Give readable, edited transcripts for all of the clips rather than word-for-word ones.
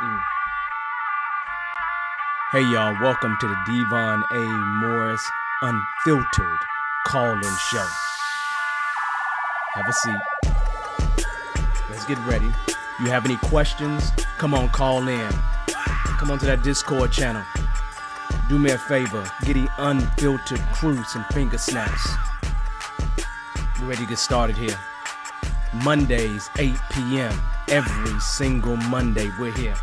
Mm. Hey y'all, welcome to the Devon A. Morris Unfiltered call-in show. Have a seat. Let's get ready. You have any questions? Come on, call in. Come on to that Discord channel. Do me a favor, get the unfiltered crew some finger snaps. We're ready to get started here. Mondays, 8 p.m. Every single Monday, we're here.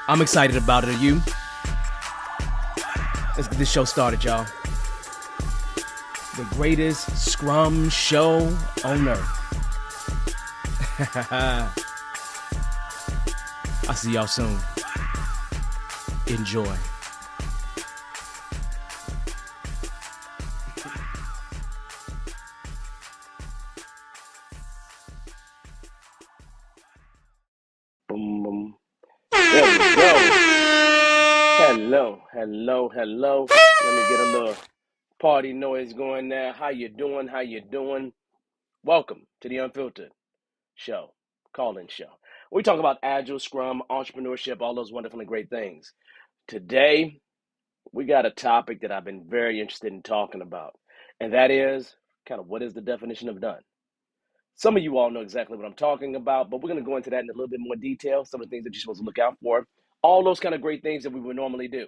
I'm excited about it. Are you? Let's get this show started, y'all. The greatest scrum show on earth. I'll see y'all soon. Enjoy. Boom, boom. There we go. Hello. Let me get a little party noise going there. How you doing? Welcome to the Unfiltered show, call-in show. We talk about agile, scrum, entrepreneurship, all those wonderful and great things. Today, we got a topic that I've been very interested in talking about, and that is kind of what is the definition of done. Some of you all know exactly what I'm talking about, but we're going to go into that in a little bit more detail, some of the things that you're supposed to look out for, all those kind of great things that we would normally do.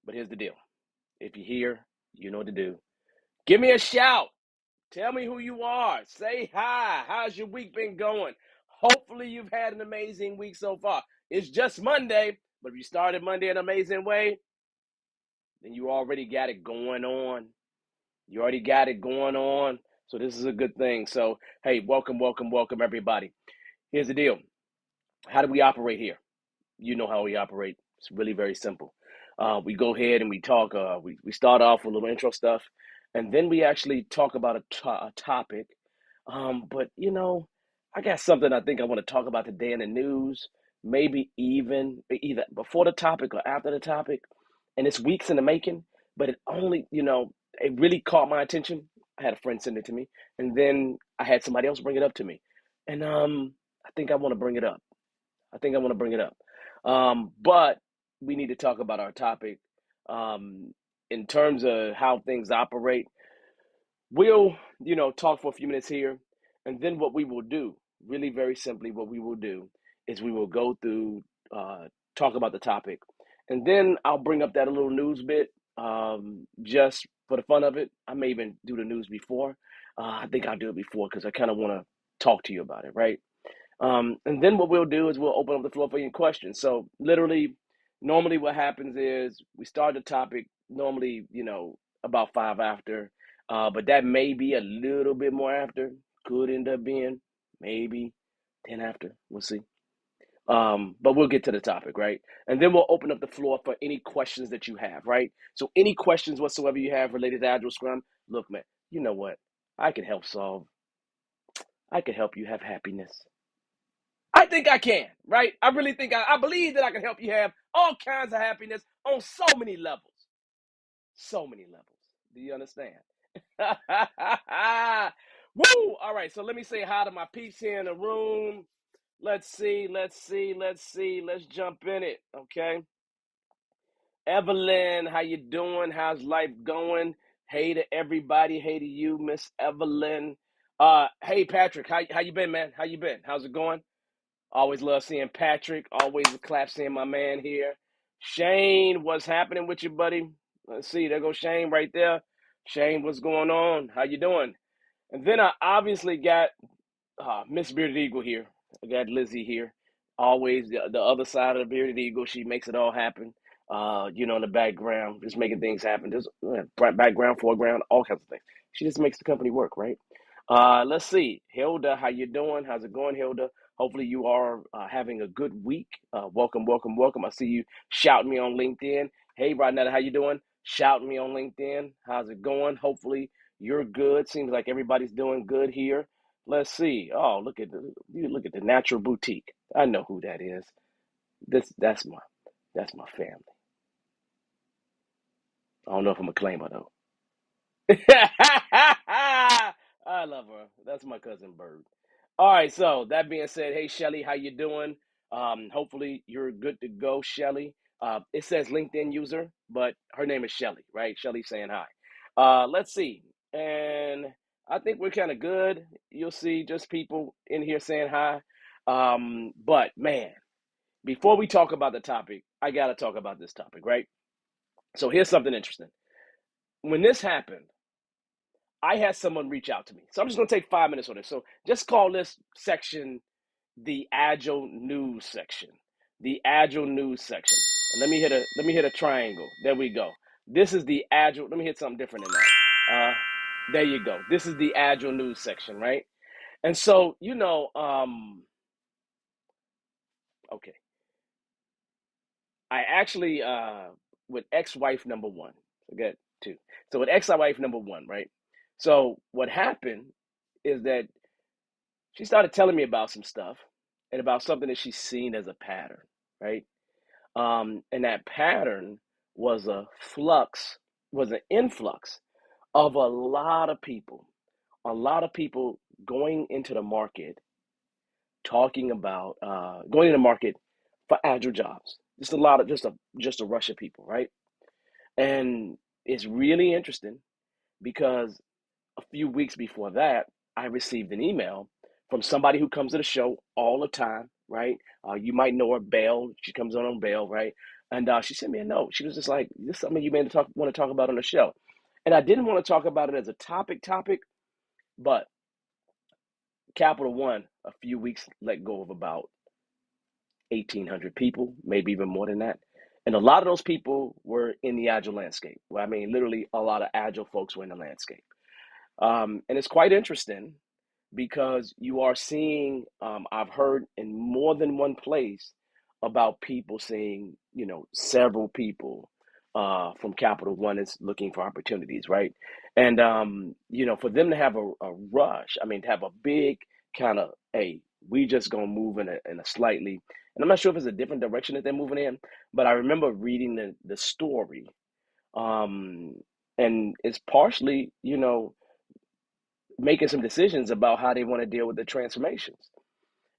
But here's the deal. If you're here, you know what to do. Give me a shout. Tell me who you are. Say hi. How's your week been going? Hopefully you've had an amazing week so far. It's just Monday, but if you started Monday in an amazing way, then you already got it going on. You already got it going on. So this is a good thing. So, hey, welcome, everybody. Here's the deal. How do we operate here? You know how we operate. It's really very simple. We go ahead and we talk. We start off with a little intro stuff, and then we actually talk about a topic. But I got something I think I want to talk about today in the news. Maybe even either before the topic or after the topic, and it's weeks in the making. But it only, it really caught my attention. I had a friend send it to me, and then I had somebody else bring it up to me, and I think I want to bring it up. But we need to talk about our topic in terms of how things operate. We'll, talk for a few minutes here, and then what we will do, really very simply, what we will do is we will go through, talk about the topic, and then I'll bring up that little news bit just for the fun of it. I may even do the news before. I think I'll do it before because I kind of want to talk to you about it, right? And then what we'll do is we'll open up the floor for any questions. So literally, normally what happens is we start the topic normally, about five after, but that may be a little bit more after. Could end up being maybe 10 after. We'll see. But we'll get to the topic, right? And then we'll open up the floor for any questions that you have, right? So any questions whatsoever you have related to Agile Scrum, look, man, you know what? I can help solve. I can help you have happiness. I think I can, right? I really think I believe that I can help you have all kinds of happiness on so many levels. So many levels. Do you understand? Woo! All right, so let me say hi to my peeps here in the room. Let's see. Let's jump in it, okay? Evelyn, how you doing? How's life going? Hey to everybody. Hey to you, Miss Evelyn. Hey Patrick, how you been, man? How you been? How's it going? Always love seeing Patrick. Always a clap seeing my man here. Shane, what's happening with you, buddy? Let's see. There goes Shane right there. Shane, what's going on? How you doing? And then I obviously got Miss Bearded Eagle here. I got Lizzie here. Always the other side of the Bearded Eagle. She makes it all happen. In the background, just making things happen. Just background, foreground, all kinds of things. She just makes the company work, right? Let's see. Hilda, how you doing? How's it going, Hilda? Hopefully you are having a good week. Welcome. I see you shouting me on LinkedIn. Hey, Rodnetta, how you doing? Shouting me on LinkedIn. How's it going? Hopefully you're good. Seems like everybody's doing good here. Let's see. Oh, look at the Natural Boutique. I know who that is. That's my family. I don't know if I'm a claimer though. I love her. That's my cousin Bird. All right, so that being said, hey Shelly, how you doing? Hopefully you're good to go, Shelly. It says LinkedIn user, but her name is Shelly, right? Shelly saying hi. Let's see. And I think we're kind of good. You'll see just people in here saying hi. But man, before we talk about the topic, I got to talk about this topic, right? So here's something interesting. When this happened, I had someone reach out to me. So I'm just going to take 5 minutes on this. So just call this section the Agile News section. The Agile News section. And let me hit a triangle. There we go. This is the Agile. Let me hit something different than that. There you go. This is the Agile News section, right? And so, okay. I actually with ex-wife number one. Forget two. So with ex-wife number one, right? So what happened is that she started telling me about some stuff and about something that she's seen as a pattern, right? And that pattern was was an influx of a lot of people going into the market, talking about going into the market for agile jobs. Just a lot of just a rush of people, right? And it's really interesting because a few weeks before that, I received an email from somebody who comes to the show all the time, right? You might know her, Belle. She comes on Belle, right? And she sent me a note. She was just like, "This is something you may want to talk about on the show." And I didn't want to talk about it as a topic, but Capital One a few weeks let go of about 1,800 people, maybe even more than that. And a lot of those people were in the agile landscape. Well, I mean, literally, a lot of agile folks were in the landscape. And it's quite interesting because you are seeing, I've heard in more than one place about people saying, several people from Capital One is looking for opportunities, right? And, for them to have a rush, I mean, to have a big kind of, hey, we just gonna move in a slightly, and I'm not sure if it's a different direction that they're moving in, but I remember reading the story. Um, and it's partially, making some decisions about how they want to deal with the transformations.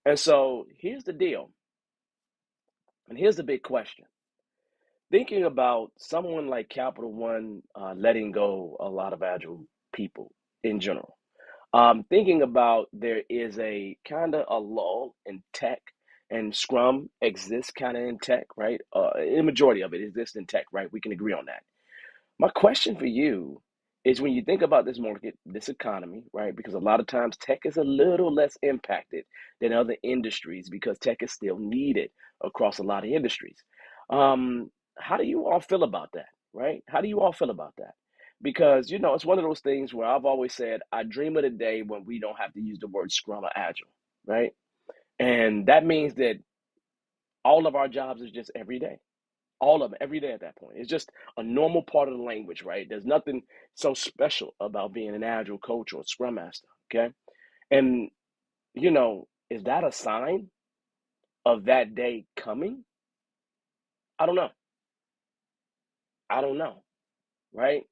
And so here's the deal, and here's the big question. Thinking about someone like Capital One letting go a lot of agile people in general, thinking about there is a kind of a lull in tech, and Scrum exists kind of in tech, right? The majority of it exists in tech, right? We can agree on that. My question for you is when you think about this market, this economy, right? Because a lot of times tech is a little less impacted than other industries because tech is still needed across a lot of industries. How do you all feel about that, right? How do you all feel about that? Because, it's one of those things where I've always said, I dream of the day when we don't have to use the word Scrum or Agile, right? And that means that all of our jobs is just every day, all of them every day at that point. It's just a normal part of the language, right? There's nothing so special about being an agile coach or a scrum master, okay? And, is that a sign of that day coming? I don't know. I don't know, right?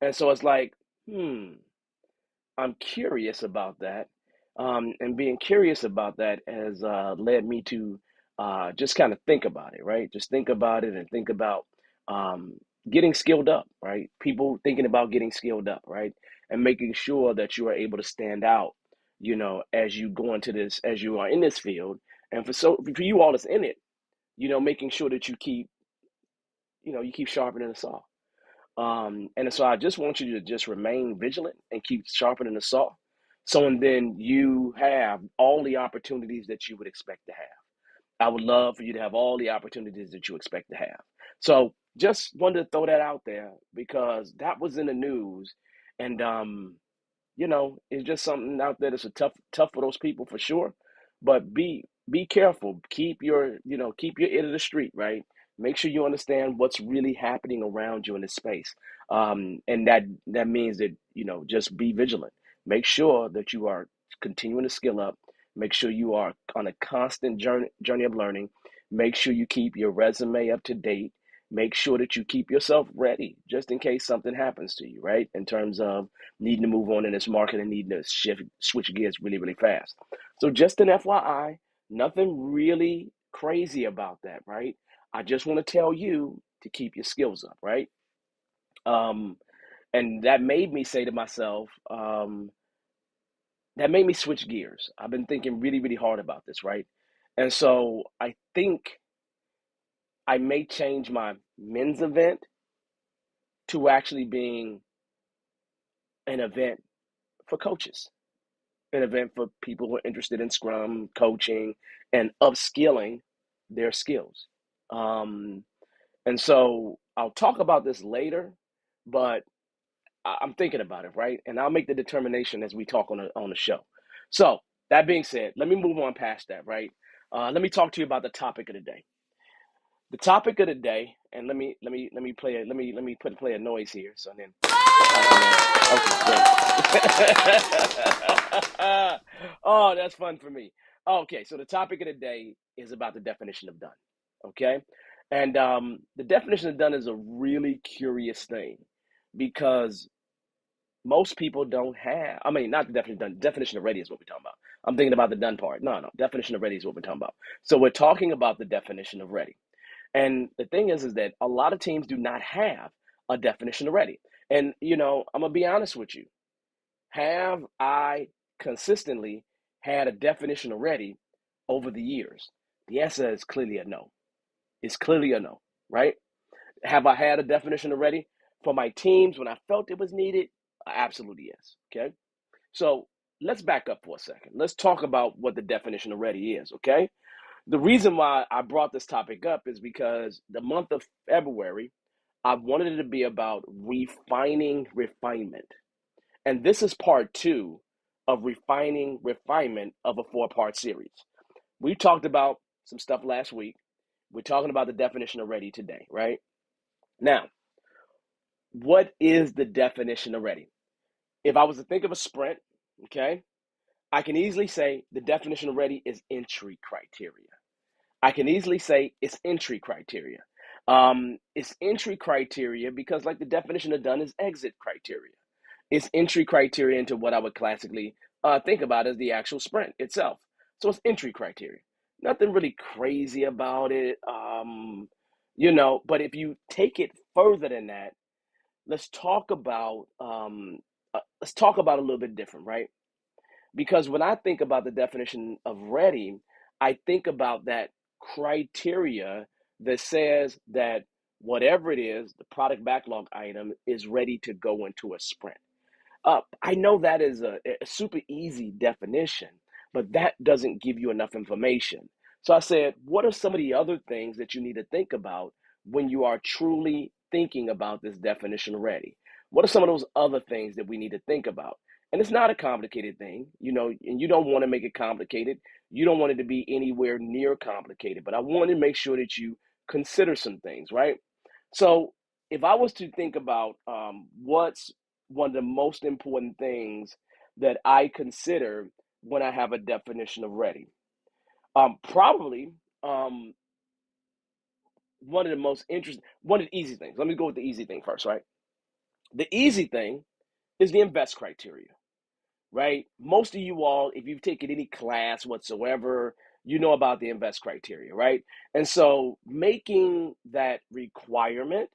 And so it's like, I'm curious about that. And being curious about that has led me to just kind of think about it, right? Just think about it and think about um, getting skilled up, right? People thinking about getting skilled up, right? And making sure that you are able to stand out, as you go into this, as you are in this field. And for you all that's in it, making sure that you keep sharpening the saw. And so I just want you to just remain vigilant and keep sharpening the saw. So, and then you have all the opportunities that you would expect to have. I would love for you to have all the opportunities that you expect to have. So just wanted to throw that out there because that was in the news. And it's just something out there that's a tough for those people for sure. But be careful. Keep your ear to the street, right? Make sure you understand what's really happening around you in this space. And that means that, just be vigilant. Make sure that you are continuing to skill up. Make sure you are on a constant journey of learning. Make sure you keep your resume up to date. Make sure that you keep yourself ready just in case something happens to you, right? In terms of needing to move on in this market and needing to switch gears really, really fast. So just an FYI, nothing really crazy about that, right? I just want to tell you to keep your skills up, right? Um, and that made me say to myself, that made me switch gears. I've been thinking really, really hard about this, right? And so I think I may change my men's event to actually being an event for coaches, an event for people who are interested in Scrum, coaching, and upskilling their skills. Um, and so I'll talk about this later, but I'm thinking about it, right? And I'll make the determination as we talk on the show. So that being said, let me move on past that, right? Let me talk to you about the topic of the day. The topic of the day, and let me play it. Let me play a noise here, so then okay, great. Oh, that's fun for me. Okay, so the topic of the day is about the definition of done. Okay, and the definition of done is a really curious thing because most people don't have. I mean, not the definition of done. Definition of ready is what we're talking about. I'm thinking about the done part. No, no. Definition of ready is what we're talking about. So we're talking about the definition of ready. And the thing is that a lot of teams do not have a definition of ready. And I'm gonna be honest with you. Have I consistently had a definition of ready over the years? The answer is clearly a no. It's clearly a no, right? Have I had a definition of ready for my teams when I felt it was needed? Absolutely yes. Okay. So let's back up for a second. Let's talk about what the definition of ready is. Okay. The reason why I brought this topic up is because the month of February, I wanted it to be about refining refinement. And this is part two of refining refinement of a four-part series. We talked about some stuff last week. We're talking about the definition of ready today, right? Now, what is the definition of ready? If I was to think of a sprint, okay, I can easily say the definition of ready is entry criteria. I can easily say it's entry criteria. It's entry criteria because, like the definition of done, is exit criteria. It's entry criteria into what I would classically think about as the actual sprint itself. So it's entry criteria. Nothing really crazy about it, But if you take it further than that, let's talk about a little bit different, right? Because when I think about the definition of ready, I think about that criteria that says that whatever it is, the product backlog item is ready to go into a sprint. I know that is a super easy definition, but that doesn't give you enough information. So I said, what are some of the other things that you need to think about when you are truly thinking about this definition ready? What are some of those other things that we need to think about? And it's not a complicated thing, and you don't want to make it complicated. You don't want it to be anywhere near complicated, but I want to make sure that you consider some things, right? So if I was to think about what's one of the most important things that I consider when I have a definition of ready, probably one of the easy things. Let me go with the easy thing first, right? The easy thing is the invest criteria, right? Most of you all, if you've taken any class whatsoever, you know about the invest criteria, right? And so making that requirement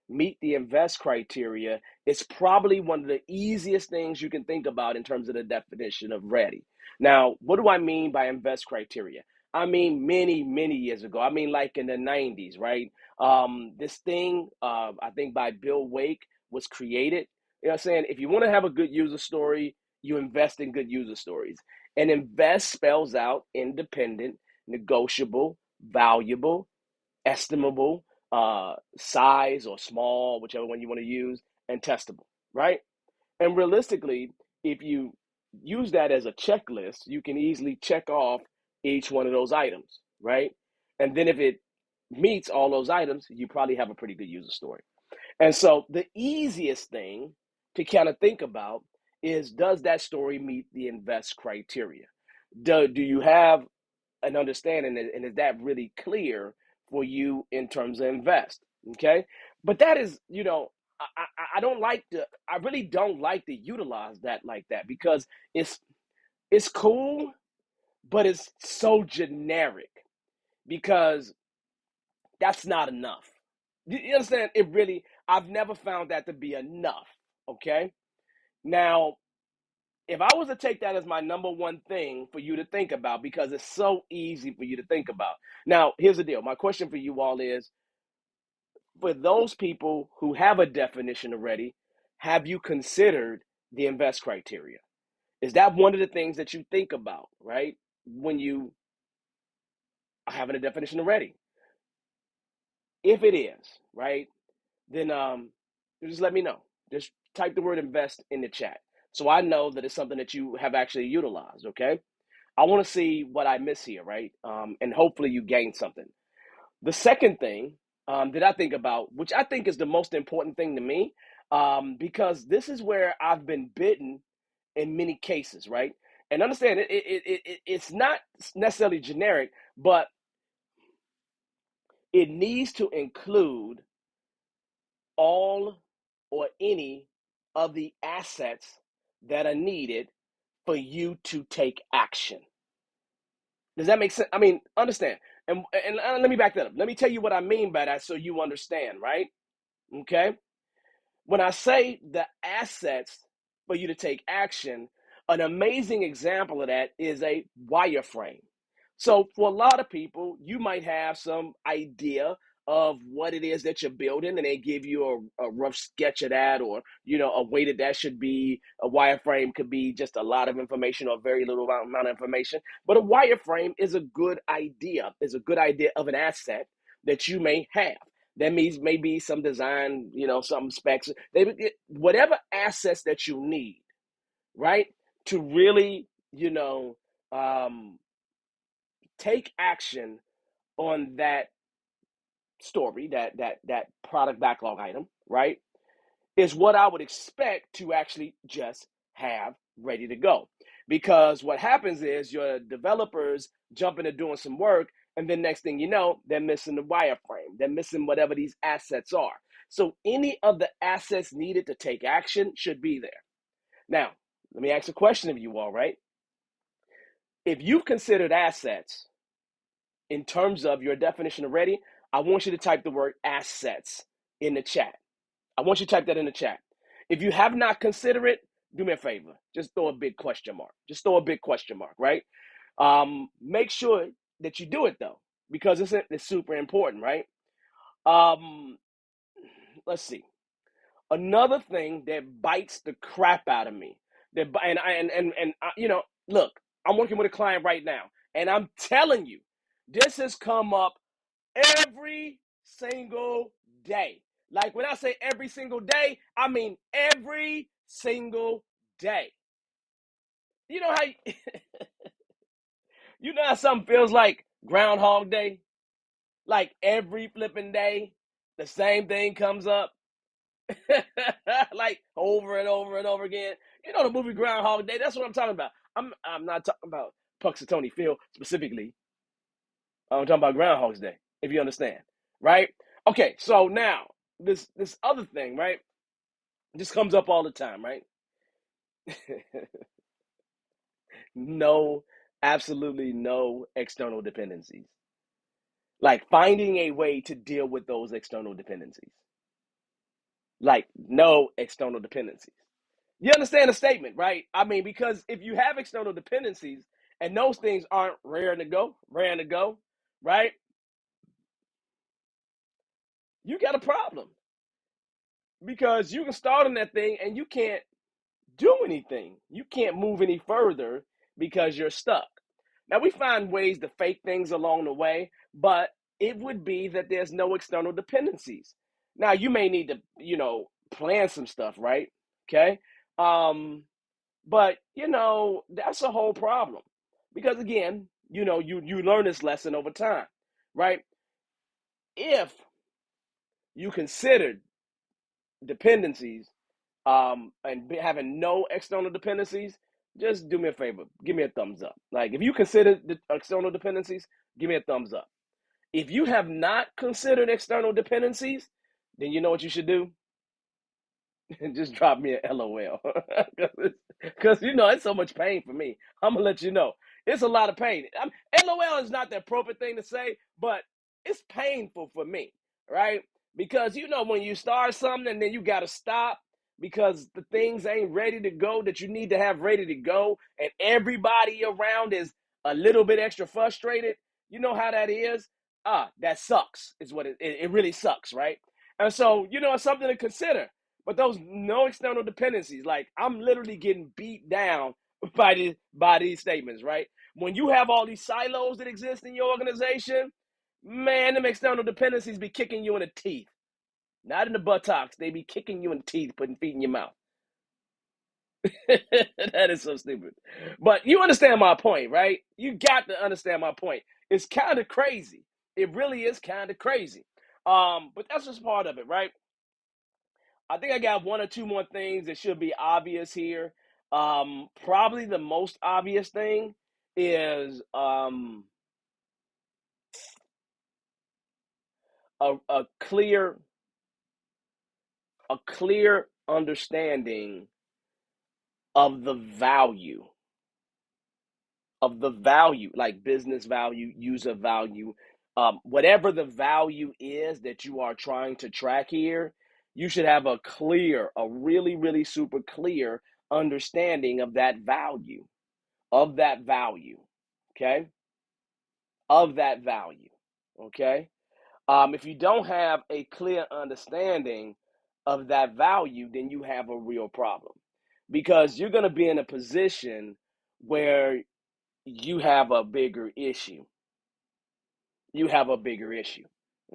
meet the invest criteria is probably one of the easiest things you can think about in terms of the definition of ready. Now, what do I mean by invest criteria? I mean many, many years ago. I mean like in the 90s, right? This thing, I think by Bill Wake, was created. You know what I'm saying? If you want to have a good user story, you invest in good user stories. And invest spells out independent, negotiable, valuable, estimable, size or small, whichever one you want to use, and testable, right? And realistically, if you use that as a checklist, you can easily check off each one of those items, right? And then if it meets all those items, you probably have a pretty good user story. And so the easiest thing to kind of think about is, does that story meet the invest criteria? Do you have an understanding, and is that really clear for you in terms of invest? Okay, but that is, I don't like to, I really don't like to utilize that like that because it's cool, but it's so generic. because that's not enough. You understand? It really, I've never found that to be enough. Okay. Now, if I was to take that as my number one thing for you to think about, because it's so easy for you to think about. Now, here's the deal. My question for you all is, for those people who have a definition already, have you considered the invest criteria? Is that one of the things that you think about, right? When you are having a definition already? If it is, right, then just let me know. Just type the word invest in the chat so I know that it's something that you have actually utilized, okay? I want to see what I miss here, right? And hopefully you gain something. The second thing that I think about, which I think is the most important thing to me, because this is where I've been bitten in many cases, right? And understand it's not necessarily generic, but it needs to include all or any of the assets that are needed for you to take action. Does that make sense? I mean, understand. And let me back that up. Let me tell you what I mean by that so you understand, right? Okay. When I say the assets for you to take action, an amazing example of that is a wireframe. So for a lot of people, you might have some idea of what it is that you're building, and they give you a rough sketch of that, or a way that should be. A wireframe could be just a lot of information or very little amount of information. But a wireframe is a good idea. Is a good idea of an asset that you may have. That means maybe some design, some specs. Whatever assets that you need, right, to really, um, take action on that story, that product backlog item, right, is what I would expect to actually just have ready to go. Because what happens is your developers jump into doing some work, and then next thing you know, they're missing the wireframe. They're missing whatever these assets are. So any of the assets needed to take action should be there. Now, let me ask a question of you all, right? If you've considered assets in terms of your definition already, I want you to type the word assets in the chat. I want you to type that in the chat. If you have not considered it, do me a favor. Just throw a big question mark. Just throw a big question mark, right? Make sure that you do it though, because it's super important, right? Um, let's see. Another thing that bites the crap out of me, look, I'm working with a client right now, and I'm telling you, this has come up every single day. Like when I say every single day, I mean every single day. You know how you know how something feels like Groundhog Day? Like every flipping day, the same thing comes up. Like over and over and over again. You know the movie Groundhog Day? That's what I'm talking about. I'm not talking about Punxsutawney Phil specifically. I'm talking about Groundhog's Day, if you understand, right? Okay, so now this other thing, right? This comes up all the time, right? No, absolutely no external dependencies. Like finding a way to deal with those external dependencies. Like no external dependencies. You understand the statement, right? I mean, because if you have external dependencies and those things aren't rare to go, right? You got a problem because you can start on that thing and you can't do anything. You can't move any further because you're stuck. Now, we find ways to fake things along the way, but it would be that there's no external dependencies. Now, you may need to, plan some stuff, right? Okay. But, that's a whole problem because, again, you learn this lesson over time, right? If you considered dependencies and having no external dependencies, just do me a favor. Give me a thumbs up. Like if you consider the external dependencies, give me a thumbs up. If you have not considered external dependencies, then you know what you should do? Just drop me an LOL. Because, it's so much pain for me. I'm going to let you know. It's a lot of pain. LOL is not the appropriate thing to say, but it's painful for me, right? Because when you start something and then you got to stop because the things ain't ready to go that you need to have ready to go, and everybody around is a little bit extra frustrated. You know how that is? That sucks. Is what it really sucks, right? And so it's something to consider. But those no external dependencies, like I'm literally getting beat down by these statements, right? When you have all these silos that exist in your organization, man, them external dependencies be kicking you in the teeth. Not in the buttocks. They be kicking you in the teeth, putting feet in your mouth. That is so stupid. But you understand my point, right? You got to understand my point. It's kind of crazy. It really is kind of crazy. But that's just part of it, right? I think I got one or two more things that should be obvious here. Probably the most obvious thing is a clear understanding of the value, like business value, user value, whatever the value is that you are trying to track here. You should have a really, really super clear understanding of that value, of that value, okay, of that value, okay. If you don't have a clear understanding of that value, then you have a real problem because you're going to be in a position where you have a bigger issue. You have a bigger issue,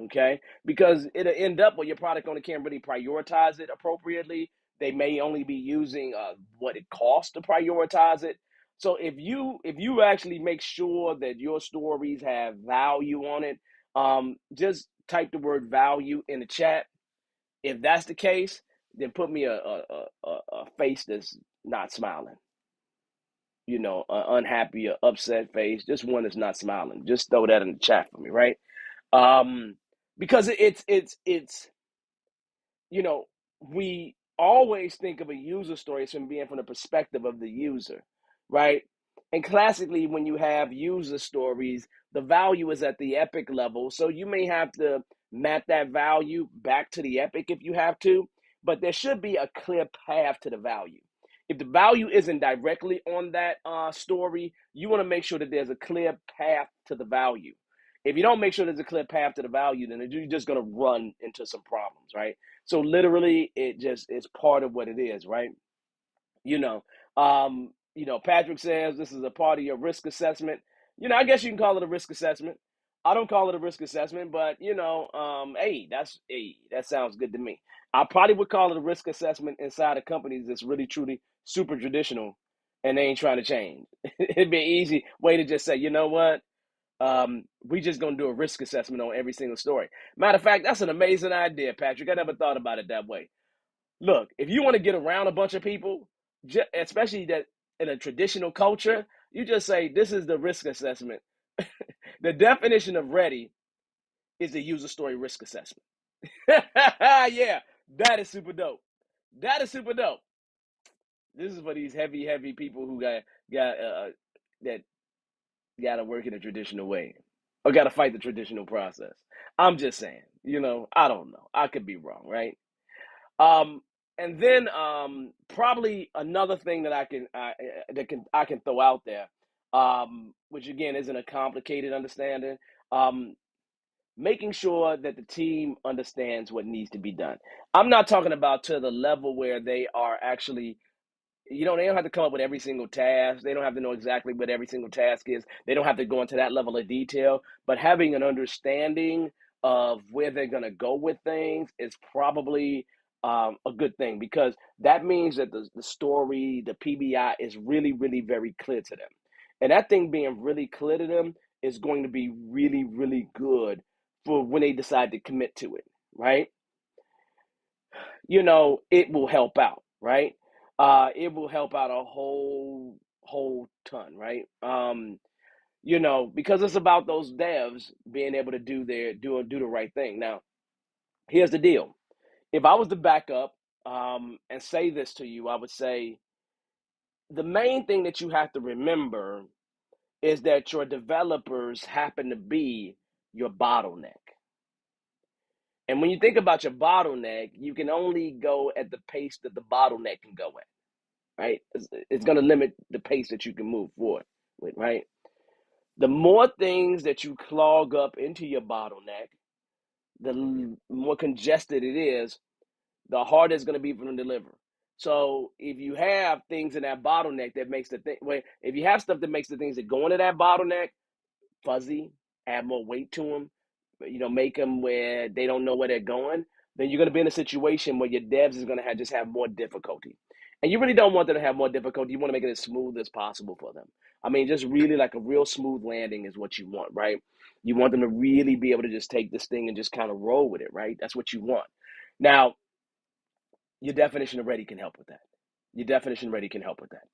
okay? Because it'll end up where your product owner can't really prioritize it appropriately. They may only be using what it costs to prioritize it. So if you actually make sure that your stories have value on it, just type the word value in the chat. If that's the case, then put me a face that's not smiling. An unhappy or upset face, just one that's not smiling. Just throw that in the chat for me, right? Um, because it's you know, we always think of a user story as from being from the perspective of the user, right? And classically, when you have user stories, the value is at the epic level. So you may have to map that value back to the epic if you have to, but there should be a clear path to the value. If the value isn't directly on that story, you want to make sure that there's a clear path to the value. If you don't make sure there's a clear path to the value, then you're just going to run into some problems, right? So literally, it just is part of what it is, right? You know, Patrick says this is a part of your risk assessment. I guess you can call it a risk assessment. I don't call it a risk assessment, but hey, that sounds good to me. I probably would call it a risk assessment inside of companies that's really truly super traditional, and they ain't trying to change. It'd be an easy way to just say, you know what? We just gonna do a risk assessment on every single story. Matter of fact, that's an amazing idea, Patrick. I never thought about it that way. Look, if you want to get around a bunch of people, especially that in a traditional culture, you just say this is the risk assessment. The definition of ready is the user story risk assessment. Yeah, that is super dope. That is super dope. This is for these heavy, heavy people who got that got to work in a traditional way or got to fight the traditional process. I'm just saying, I don't know. I could be wrong, right? Um, and then probably another thing that I can throw out there, which again isn't a complicated understanding, um, making sure that the team understands what needs to be done. I'm not talking about to the level where they are actually they don't have to come up with every single task. They don't have to know exactly what every single task is. They don't have to go into that level of detail. But having an understanding of where they're going to go with things is probably a good thing because that means that the story, the PBI is really, really very clear to them. And that thing being really clear to them is going to be really, really good for when they decide to commit to it, right? It will help out, right? It will help out a whole ton, right? Because it's about those devs being able to do the right thing. Now, here's the deal. If I was to back up and say this to you, I would say the main thing that you have to remember is that your developers happen to be your bottleneck. And when you think about your bottleneck, you can only go at the pace that the bottleneck can go at, right? It's going to limit the pace that you can move forward with, right? The more things that you clog up into your bottleneck, the more congested it is, the harder it's going to be for them to deliver. So if you have things in that bottleneck that makes the thing, well, if you have stuff that makes the things that go into that bottleneck fuzzy, add more weight to them, make them where they don't know where they're going, then you're going to be in a situation where your devs is going to just have more difficulty. And you really don't want them to have more difficulty. You want to make it as smooth as possible for them. I mean, just really like a real smooth landing is what you want, right? You want them to really be able to just take this thing and just kind of roll with it, right? That's what you want. Now, your definition of ready can help with that. Your definition ready can help with that.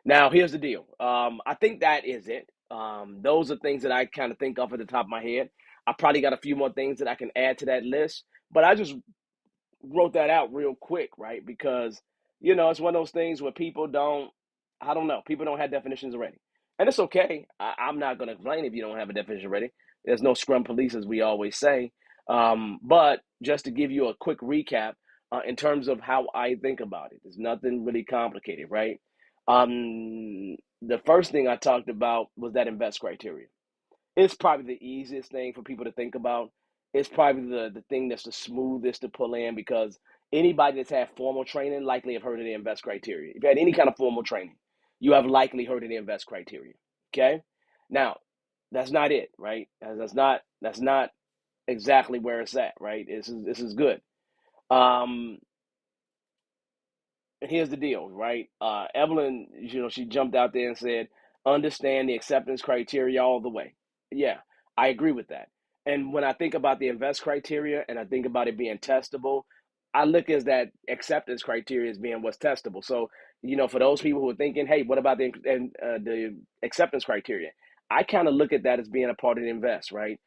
Now, here's the deal. I think that is it. Those are things that I kind of think of at the top of my head. I probably got a few more things that I can add to that list, but I just wrote that out real quick, right? Because, it's one of those things where I don't know, people don't have definitions already. And it's okay. I'm not going to complain if you don't have a definition ready. There's no scrum police, as we always say. But just to give you a quick recap, in terms of how I think about it, there's nothing really complicated, right? The first thing I talked about was that invest criteria. It's probably the easiest thing for people to think about. It's probably the thing that's the smoothest to pull in because anybody that's had formal training likely have heard of the invest criteria. If you had any kind of formal training, you have likely heard of the invest criteria. Okay? Now, that's not it, right? That's not exactly where it's at, right? This is good. Um, and here's the deal, right? Evelyn, she jumped out there and said, understand the acceptance criteria all the way. Yeah, I agree with that. And when I think about the invest criteria and I think about it being testable, I look at that acceptance criteria as being what's testable. So, for those people who are thinking, hey, what about the acceptance criteria? I kind of look at that as being a part of the invest, right?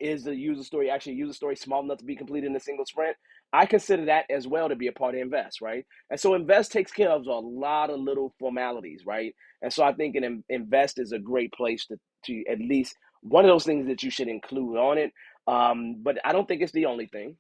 Is the user story actually a user story small enough to be completed in a single sprint? I consider that as well to be a part of invest, right? And so invest takes care of a lot of little formalities, right? And so I think an invest is a great place to at least one of those things that you should include on it. But I don't think it's the only thing.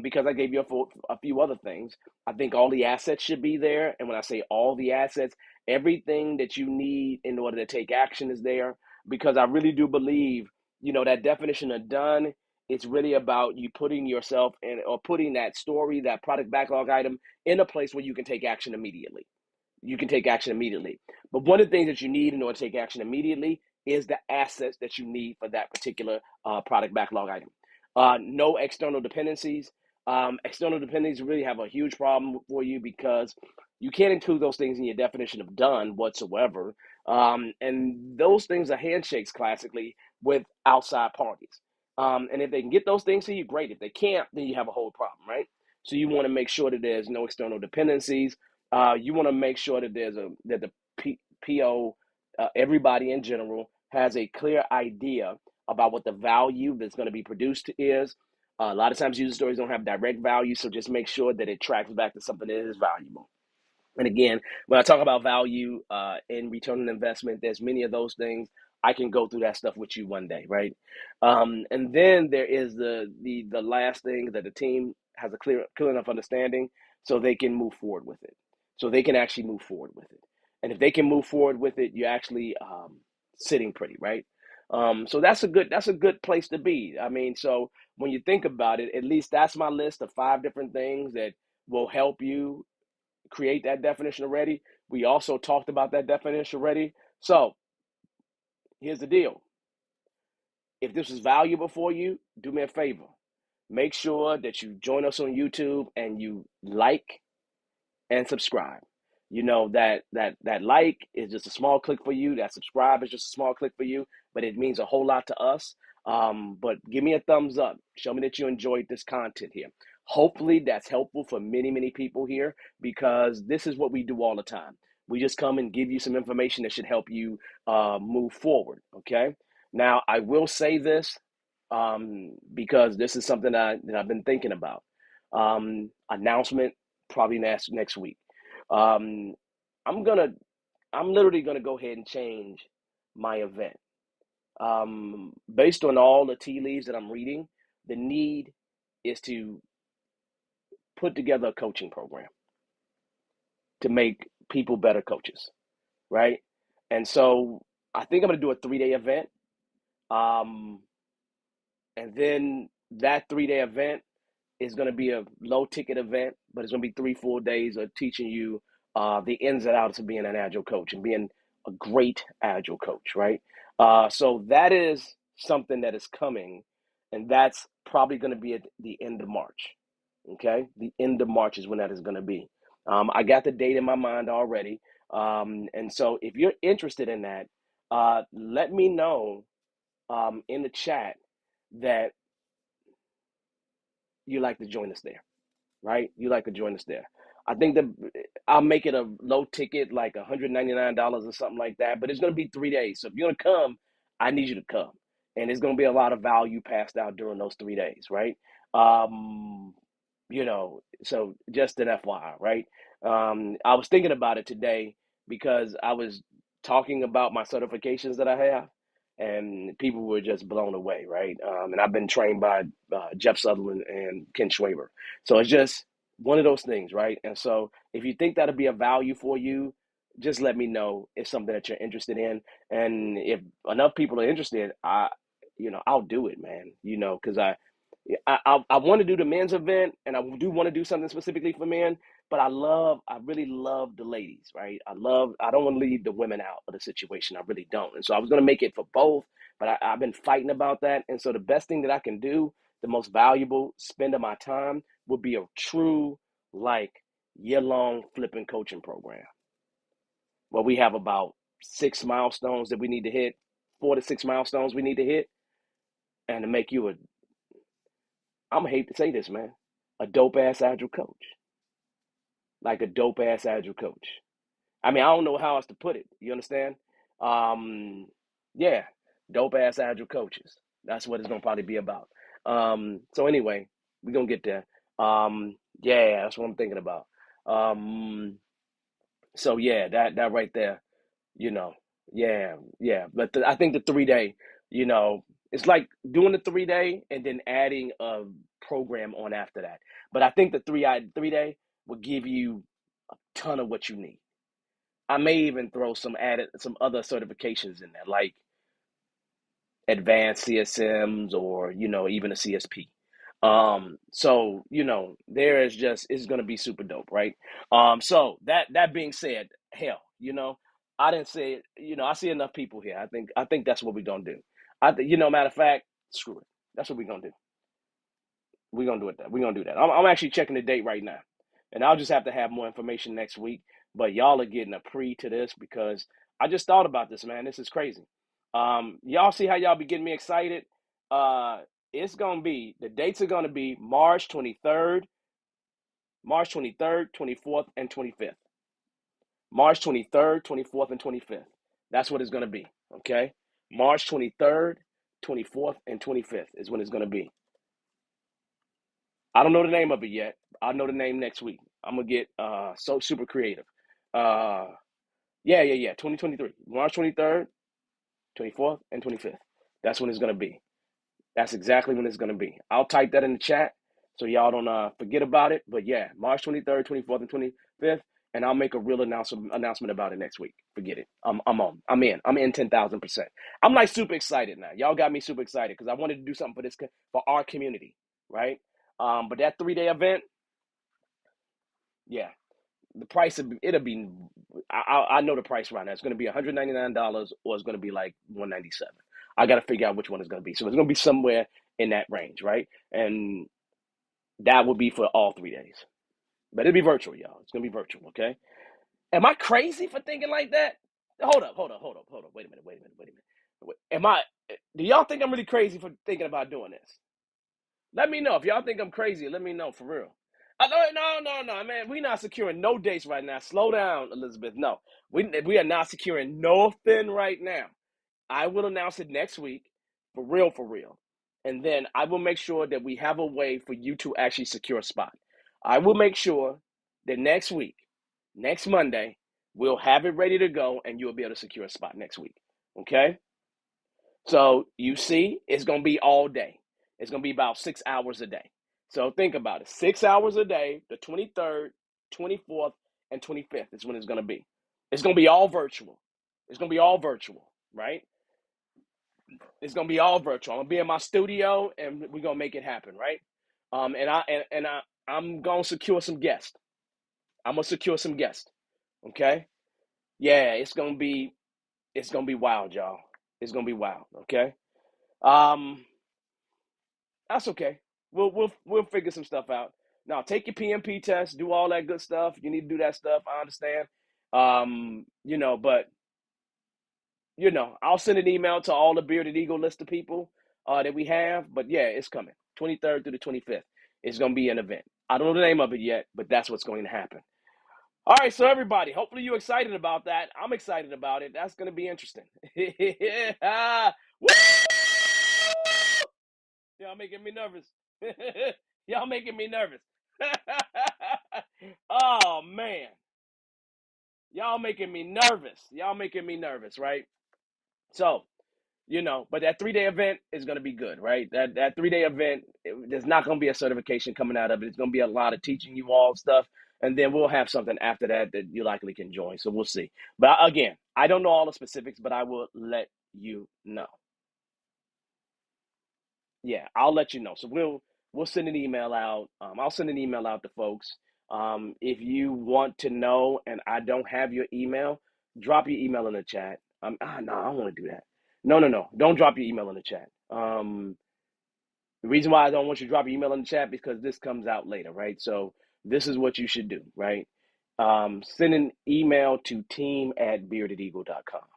Because I gave you a few other things. I think all the assets should be there. And when I say all the assets, everything that you need in order to take action is there. Because I really do believe, that definition of done, it's really about you putting yourself in or putting that story, that product backlog item in a place where you can take action immediately. You can take action immediately. But one of the things that you need in order to take action immediately is the assets that you need for that particular product backlog item. No external dependencies. External dependencies really have a huge problem for you because you can't include those things in your definition of done whatsoever. And those things are handshakes classically with outside parties. And if they can get those things to you, great. If they can't, then you have a whole problem, right? So you want to make sure that there's no external dependencies. You want to make sure that that the PO, everybody in general, has a clear idea about what the value that's going to be produced is. A lot of times user stories don't have direct value, so just make sure that it tracks back to something that is valuable. And again, when I talk about value and return on investment, there's many of those things. I can go through that stuff with you one day, right? And then there is the last thing that the team has a clear enough understanding so they can move forward with it. So they can actually move forward with it. And if they can move forward with it, you're actually sitting pretty, right? So that's a good place to be. I mean, so when you think about it, at least that's my list of 5 different things that will help you create that definition already. We also talked about that definition already. So here's the deal. If this is valuable for you, do me a favor. Make sure that you join us on YouTube and you like and subscribe. That like is just a small click for you. That subscribe is just a small click for you, but it means a whole lot to us. But give me a thumbs up. Show me that you enjoyed this content here. Hopefully that's helpful for many, many people here because this is what we do all the time. We just come and give you some information that should help you move forward. Okay. Now I will say this because this is something that I've been thinking about. Announcement probably next week. Um, I'm gonna, I'm literally gonna go ahead and change. my event. Based on all the tea leaves that I'm reading, the need is to put together a coaching program to make people better coaches, right? And so I think I'm going to do a 3 day event. Um, and then that 3 day event is going to be a low ticket event, but it's going to be 3 full days of teaching you the ins and outs of being an agile coach and being a great agile coach, right? So that is something that is coming, and that's probably going to be at the end of March. Okay, the end of March is when that is going to be. I got the date in my mind already, and so if you're interested in that, let me know in the chat that you like to join us there, right? You like to join us there. I think that I'll make it a low ticket, like $199 or something like that. But it's going to be 3 days. So if you're going to come, I need you to come. And there's going to be a lot of value passed out during those 3 days, right? Um, so just an FYI, right? I was thinking about it today because I was talking about my certifications that I have, and people were just blown away, right? And I've been trained by Jeff Sutherland and Ken Schwaber. So it's just one of those things, right? And so if you think that'll be a value for you, just let me know it's something that you're interested in. And if enough people are interested, I'll do it, man. Because I want to do the men's event, and I do want to do something specifically for men. But I really love the ladies, right? I don't want to leave the women out of the situation. I really don't. And so I was going to make it for both, but I've been fighting about that. And so the best thing that I can do, the most valuable spend of my time, would be a true, like, year-long flipping coaching program where we have about 6 milestones that we need to hit, 4 to 6 milestones we need to hit, and to make you I'm gonna hate to say this, man, a dope ass agile coach, like a dope ass agile coach. I mean, I don't know how else to put it. You understand? Um, yeah, dope ass agile coaches. That's what it's gonna probably be about. So anyway, we're gonna get there. Yeah, that's what I'm thinking about. Um, so yeah, that right there, you know, yeah, yeah. But I think the 3 day, you know, it's like doing the 3 day and then adding a program on after that. But I think the 3 day will give you a ton of what you need. I may even throw some other certifications in there, like advanced CSMs or even a CSP. So there is just it's gonna be super dope, right? So that being said, hell, I didn't say it. I see enough people here. I think that's what we're gonna do. Matter of fact, screw it. That's what we're gonna do. We're gonna do it. We're gonna do that. I'm actually checking the date right now, and I'll just have to have more information next week. But y'all are getting a pre to this because I just thought about this, man. This is crazy. Y'all see how y'all be getting me excited? Uh, it's gonna be the dates are gonna be March 23rd, 24th, and 25th. March 23rd, 24th, and 25th. That's what it's gonna be. Okay, March 23rd, 24th, and 25th is when it's gonna be. I don't know the name of it yet. I'll know the name next week. I'm gonna get so super creative. Uh yeah. 2023. March 23rd, 24th, and 25th. That's when it's gonna be. That's exactly when it's gonna be. I'll type that in the chat so y'all don't forget about it. But yeah, March 23rd, 24th, and 25th. And I'll make a real announcement about it next week. Forget it. I'm on. I'm in. I'm in 10,000%. I'm like super excited now. Y'all got me super excited because I wanted to do something for our community, right? But that 3 day event, yeah, the price it'll be. I know the price right now. It's going to be $199 or it's going to be like 197. I got to figure out which one it's going to be. So it's going to be somewhere in that range, right? And that will be for all 3 days. But it'll be virtual, y'all. It's going to be virtual, okay? Am I crazy for thinking like that? Hold up. Wait a minute. Am I? Do y'all think I'm really crazy for thinking about doing this? Let me know if y'all think I'm crazy. Let me know for real. No, man. We're not securing no dates right now. Slow down, Elizabeth. No, we are not securing nothing right now. I will announce it next week, for real, and then I will make sure that we have a way for you to actually secure a spot. I will make sure that next week, next Monday, we'll have it ready to go, and you'll be able to secure a spot next week. Okay? So you see, it's going to be all day. It's going to be about 6 hours a day. So think about it. 6 hours a day, the 23rd, 24th, and 25th is when it's going to be. It's going to be all virtual. It's going to be all virtual, right? It's going to be all virtual. I'm going to be in my studio and we're going to make it happen, right? I'm going to secure some guests. I'm going to secure some guests. Okay? Yeah, it's going to be wild, y'all. It's going to be wild, okay? Um That's okay. We'll figure some stuff out. Now take your PMP test, do all that good stuff. You need to do that stuff. I understand. But I'll send an email to all the Bearded Eagle list of people that we have. But yeah, it's coming. 23rd through the 25th. It's gonna be an event. I don't know the name of it yet, but that's what's going to happen. All right, so everybody, hopefully you're excited about that. I'm excited about it. That's gonna be interesting. Yeah. Woo! Y'all making me nervous. Y'all making me nervous. Oh man. Y'all making me nervous. Y'all making me nervous, right? So, but that 3-day event is going to be good, right? That 3-day event, there's not going to be a certification coming out of it. It's going to be a lot of teaching you all stuff, and then we'll have something after that that you likely can join. So we'll see. But again, I don't know all the specifics, but I will let you know. Yeah, I'll let you know. So we'll send an email out. I'll send an email out to folks. If you want to know and I don't have your email, drop your email in the chat. No, I don't want to do that. No. Don't drop your email in the chat. The reason why I don't want you to drop your email in the chat because this comes out later, right? So this is what you should do, right? Send an email to team@beardedeagle.com.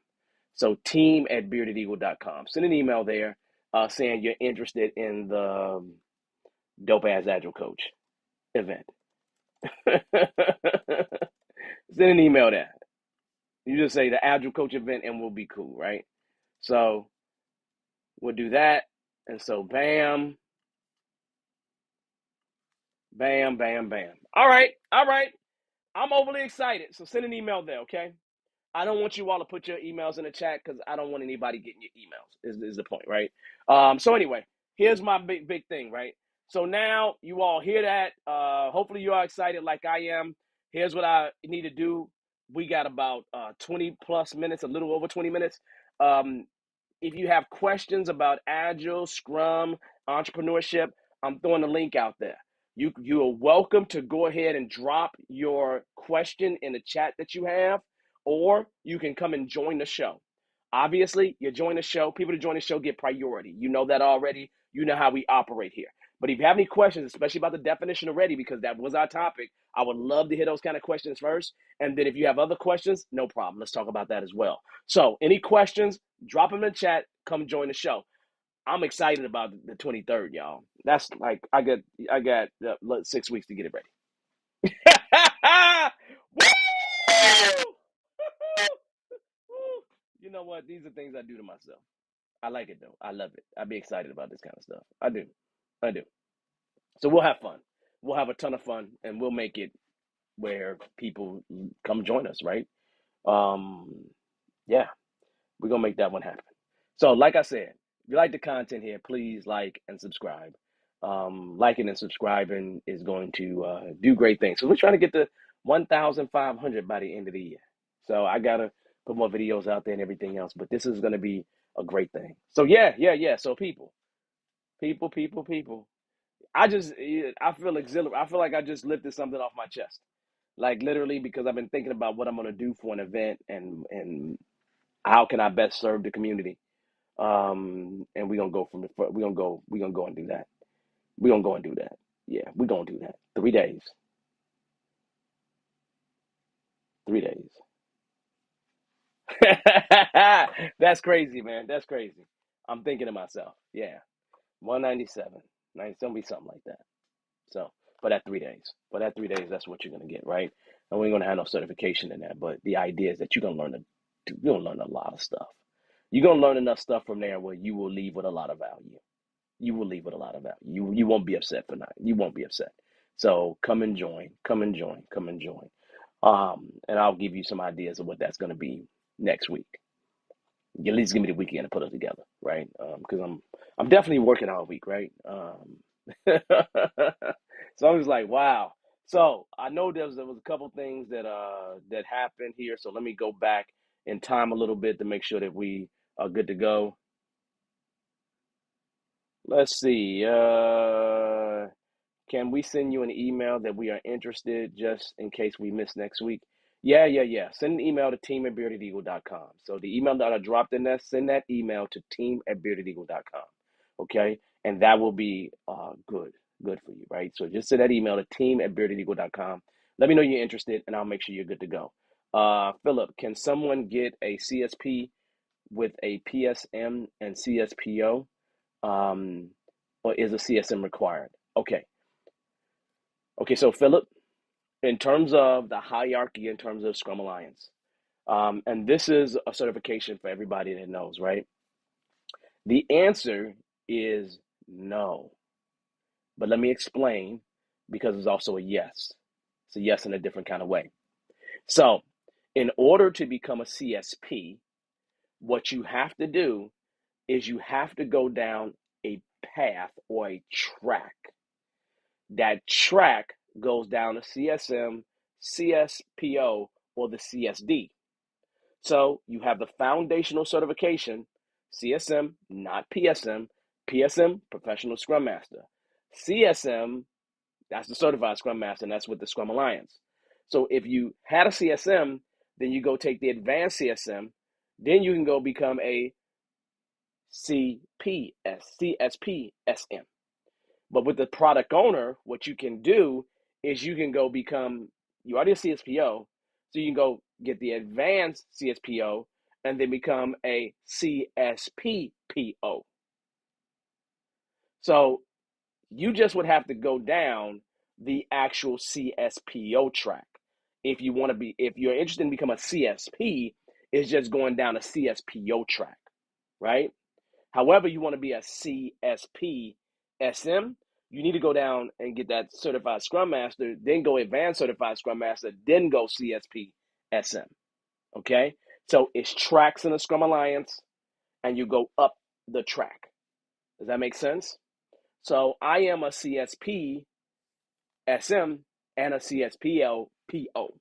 So team@beardedeagle.com. Send an email there saying you're interested in the Dope Ass Agile Coach event. Send an email there. You just say the Agile Coach event and we'll be cool, right? So we'll do that. And so bam, bam, bam, bam. All right. I'm overly excited. So send an email there, okay? I don't want you all to put your emails in the chat because I don't want anybody getting your emails. Is the point, right? So anyway, here's my big thing, right? So now you all hear that. Hopefully you are excited like I am. Here's what I need to do. We got about 20 plus minutes, a little over 20 minutes. Um, if you have questions about Agile, Scrum, entrepreneurship, I'm throwing the link out there. You are welcome to go ahead and drop your question in the chat that you have, or you can come and join the show. Obviously, you join the show. People to join the show get priority. You know that already. You know how we operate here. But if you have any questions, especially about the definition of ready, because that was our topic, I would love to hear those kind of questions first. And then if you have other questions, no problem. Let's talk about that as well. So any questions, drop them in the chat. Come join the show. I'm excited about the 23rd, y'all. That's like I got 6 weeks to get it ready. You know what? These are things I do to myself. I like it though. I love it. I be excited about this kind of stuff. I do. I do. So we'll have fun. We'll have a ton of fun, and we'll make it where people come join us. Right? Um, yeah. We're gonna make that one happen. So, like I said, if you like the content here, please like and subscribe. Liking and subscribing is going to do great things. So we're trying to get to 1,500 by the end of the year. So I gotta put more videos out there and everything else. But this is gonna be a great thing. So yeah. So people. I feel exhilarated. I feel like I just lifted something off my chest. Like literally because I've been thinking about what I'm gonna do for an event and how can I best serve the community. And we're gonna go from the we're gonna go and do that. We're gonna go and do that. Yeah, we're gonna do that. 3 days. 3 days. That's crazy, man. That's crazy. I'm thinking to myself, yeah, 197. It's gonna be something like that. So for that 3 days. For that 3 days, that's what you're gonna get, right? And we ain't gonna have no certification in that, but the idea is that you're gonna learn a lot of stuff. You're gonna learn enough stuff from there where you will leave with a lot of value. You will leave with a lot of value. You won't be upset for that. You won't be upset. So come and join. Come and join. Come and join. And I'll give you some ideas of what that's going to be next week. You at least give me the weekend to put it together, right? Because I'm definitely working all week, right? So I was like, wow. So I know there was a couple things that happened here. So let me go back in time a little bit to make sure that we are good to go. Let's see. Can we send you an email that we are interested just in case we miss next week? Yeah, yeah, yeah. Send an email to team@beardedeagle.com. So the email that I dropped in there, send that email to team@beardedeagle.com. Okay? And that will be good for you, right? So just send that email to team@beardedeagle.com. Let me know you're interested, and I'll make sure you're good to go. Philip, can someone get a CSP with a PSM and CSPO? Um, or is a CSM required? Okay. Okay, so Philip, in terms of the hierarchy, in terms of Scrum Alliance, and this is a certification for everybody that knows, right? The answer is no. But let me explain because it's also a yes. It's a yes in a different kind of way. So, in order to become a CSP, what you have to do is you have to go down a path or a track. That track goes down to CSM, CSPO, or the CSD. So you have the foundational certification, CSM, not PSM. PSM, Professional Scrum Master. CSM, that's the Certified Scrum Master, and that's with the Scrum Alliance. So if you had a CSM, then you go take the Advanced CSM, then you can go become a CSPSM. But with the product owner, what you can do is you can go become, you already a CSPO, so you can go get the advanced CSPO and then become a CSPPO. So you just would have to go down the actual CSPO track. If you want to be, if you're interested in becoming a CSP, it's just going down a CSPO track, right? However, you want to be a CSP SM, you need to go down and get that certified Scrum Master, then go advanced certified Scrum Master, then go CSP SM. Okay? So it's tracks in the Scrum Alliance, and you go up the track. Does that make sense? So I am a CSP SM and a CSPL PO.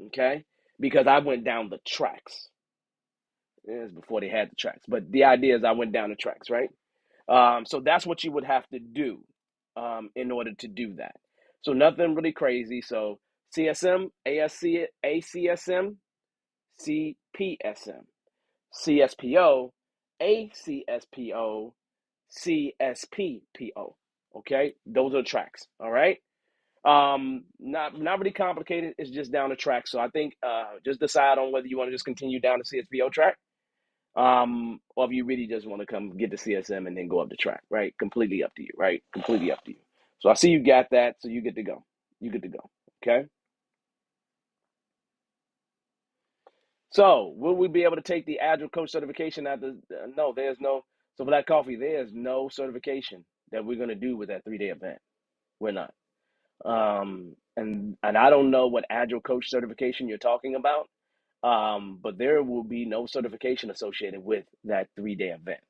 Okay? Because I went down the tracks. It was before they had the tracks. But the idea is I went down the tracks, right? So that's what you would have to do in order to do that. So nothing really crazy. So CSM, ASC, ACSM, CPSM, CSPO, ACSPO, CSPPO. Okay, those are tracks. All right. Not really complicated. It's just down the track. So I think just decide on whether you want to just continue down the CSPO track or if you really just want to come get the CSM and then go up the track, right? Completely up to you, right? Completely up to you. So I see you got that, so you get to go. You get to go. Okay. So will we be able to take the Agile Coach certification at the? No, there's no. So for that coffee, there's no certification that we're gonna do with that 3-day event. We're not. And I don't know what Agile Coach certification you're talking about. But there will be no certification associated with that 3-day event.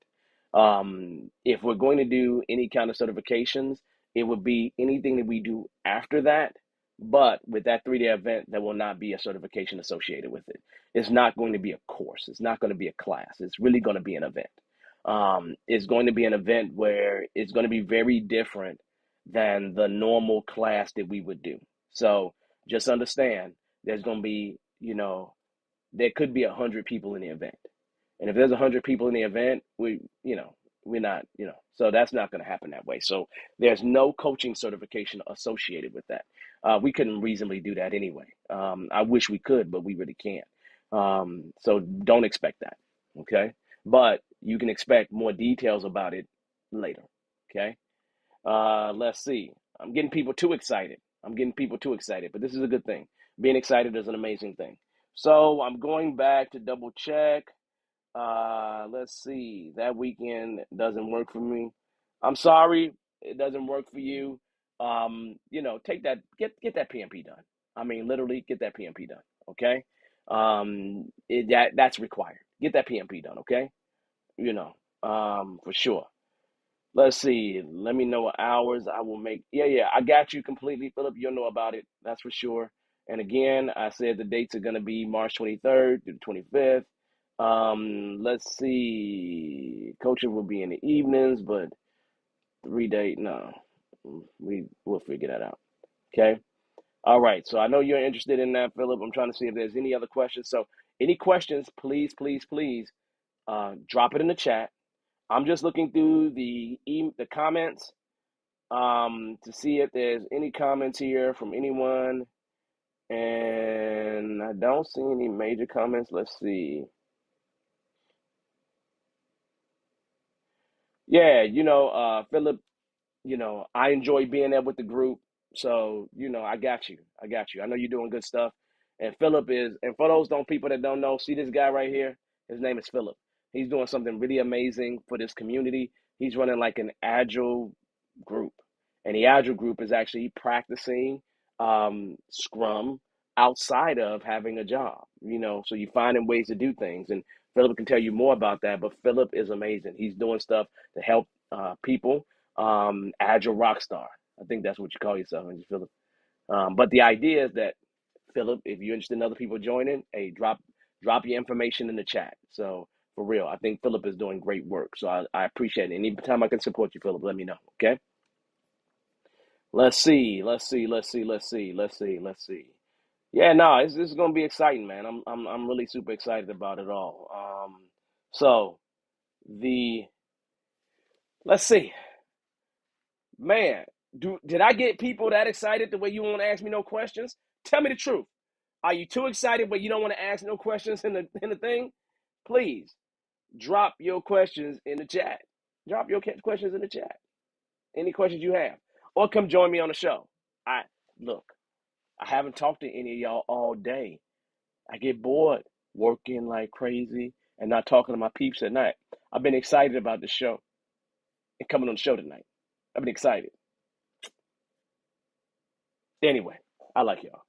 If we're going to do any kind of certifications, it would be anything that we do after that. But with that 3-day event, there will not be a certification associated with it. It's not going to be a course. It's not going to be a class. It's really going to be an event. It's going to be an event where it's going to be very different than the normal class that we would do. So just understand there's going to be, there could be 100 people in the event. And if there's 100 people in the event, we're not, so that's not going to happen that way. So there's no coaching certification associated with that. We couldn't reasonably do that anyway. I wish we could, but we really can't. So don't expect that. Okay. But you can expect more details about it later. Okay. Let's see. I'm getting people too excited. But this is a good thing. Being excited is an amazing thing. So I'm going back to double check. Let's see. That weekend doesn't work for me. I'm sorry, it doesn't work for you. Take that, get that PMP done. Literally get that PMP done. Okay. That's required. Get that PMP done, okay? You know, for sure. Let's see. Let me know what hours I will make. Yeah, yeah, I got you completely, Philip. You'll know about it. That's for sure. And again, I said the dates are going to be March 23rd through the 25th. Let's see. Coaching will be in the evenings, but 3 day, no. We'll figure that out. Okay. All right. So I know you're interested in that, Philip. I'm trying to see if there's any other questions. So any questions, please, please, please, drop it in the chat. I'm just looking through the comments to see if there's any comments here from anyone, and I don't see any major comments. Let's see. Yeah, Philip, I enjoy being there with the group. So, I got you. I got you. I know you're doing good stuff. And Philip is, and for those people that don't know, see this guy right here? His name is Philip. He's doing something really amazing for this community. He's running like an agile group. And the agile group is actually practicing Scrum outside of having a job, so you're finding ways to do things. And Philip can tell you more about that, but Philip is amazing. He's doing stuff to help people. Agile rock star. I think that's what you call yourself, Philip. But the idea is that, Philip, if you're interested in other people joining, hey, drop your information in the chat. So for real, I think Philip is doing great work. So I appreciate it. Anytime I can support you, Philip, let me know. Okay. Let's see. Let's see. Let's see. Let's see. Let's see. Let's see. Yeah, no, it's gonna be exciting, man. I'm really super excited about it all. So the let's see. Man, did I get people that excited the way you want to ask me no questions? Tell me the truth. Are you too excited but you don't want to ask no questions in the thing? Please drop your questions in the chat. Drop your questions in the chat. Any questions you have, or come join me on the show. I look. I haven't talked to any of y'all all day. I get bored working like crazy and not talking to my peeps at night. I've been excited about the show and coming on the show tonight. I've been excited. Anyway, I like y'all.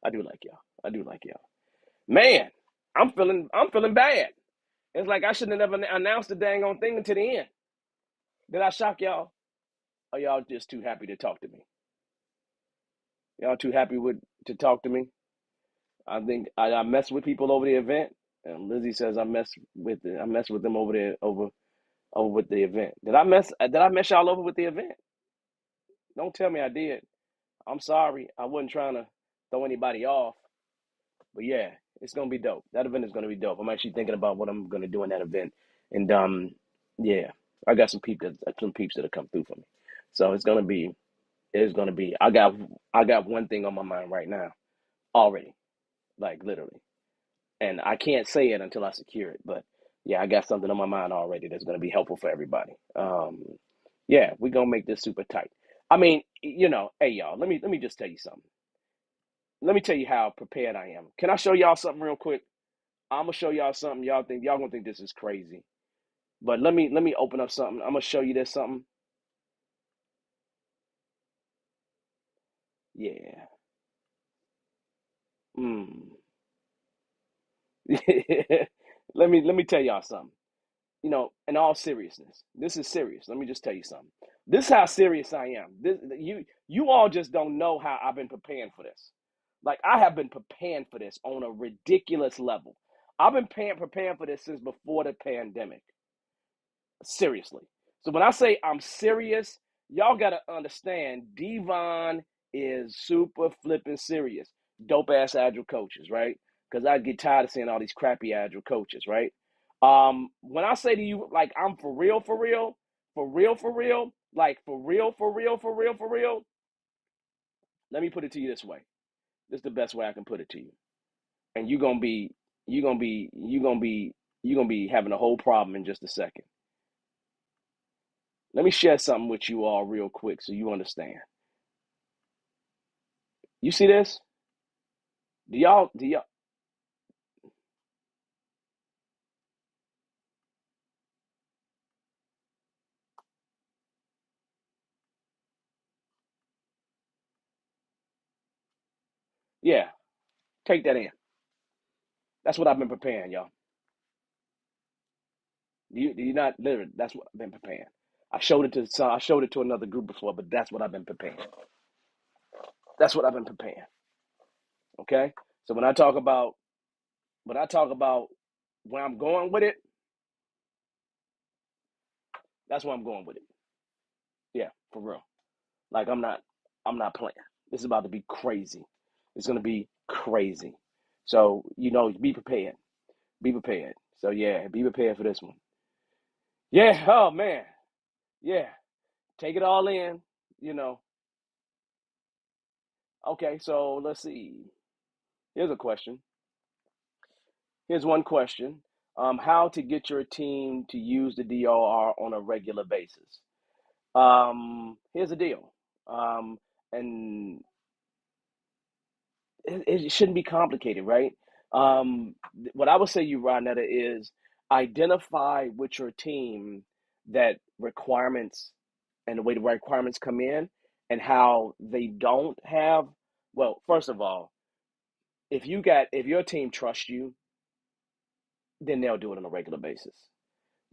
I do like y'all. I do like y'all. Man, I'm feeling bad. It's like I shouldn't have never announced the dang on thing until the end. Did I shock y'all? Or y'all just too happy to talk to me? Y'all too happy to talk to me? I think I mess with people over the event, and Lizzie says I mess with them over there over with the event. Did I mess y'all over with the event? Don't tell me I did. I'm sorry. I wasn't trying to throw anybody off. But yeah, it's gonna be dope. That event is gonna be dope. I'm actually thinking about what I'm gonna do in that event, and yeah, I got some peeps that'll come through for me. So it's gonna be. I got one thing on my mind right now already, like literally, and I can't say it until I secure it. But yeah, I got something on my mind already that's gonna be helpful for everybody. Yeah, we're gonna make this super tight. I mean, hey y'all, let me just tell you something. Let me tell you how prepared I am. Can I show y'all something real quick? I'm gonna show y'all something. Y'all gonna think this is crazy. But let me open up something. I'm gonna show you this something. Yeah. Mm. let me tell y'all something. In all seriousness, this is serious. Let me just tell you something. This is how serious I am. You all just don't know how I've been preparing for this. Like I have been preparing for this on a ridiculous level. I've been preparing for this since before the pandemic. Seriously. So when I say I'm serious, y'all gotta understand Devon is super flipping serious. Dope ass agile coaches, right? Because I get tired of seeing all these crappy agile coaches, right? When I say to you, like I'm for real, for real, for real, for real, like for real, for real, for real, for real. Let me put it to you this way. This is the best way I can put it to you. And you're gonna be having a whole problem in just a second. Let me share something with you all real quick so you understand. You see this? Do y'all yeah, take that in. That's what I've been preparing, y'all. Do you not literally? That's what I've been preparing. I showed it to another group before, but that's what I've been preparing. That's what I've been preparing. Okay. So when I talk about where I'm going with it, that's where I'm going with it. Yeah, for real. Like I'm not playing. This is about to be crazy. It's gonna be crazy. So be prepared. Be prepared. So yeah, be prepared for this one. Yeah. Oh man. Yeah. Take it all in. You know. Okay. So let's see. Here's a question. Here's one question. How to get your team to use the DOR on a regular basis? Here's the deal. And it shouldn't be complicated, right? What I would say, you, Ronetta, is identify with your team that requirements and the way the requirements come in and how they don't have. Well, first of all, if your team trusts you, then they'll do it on a regular basis.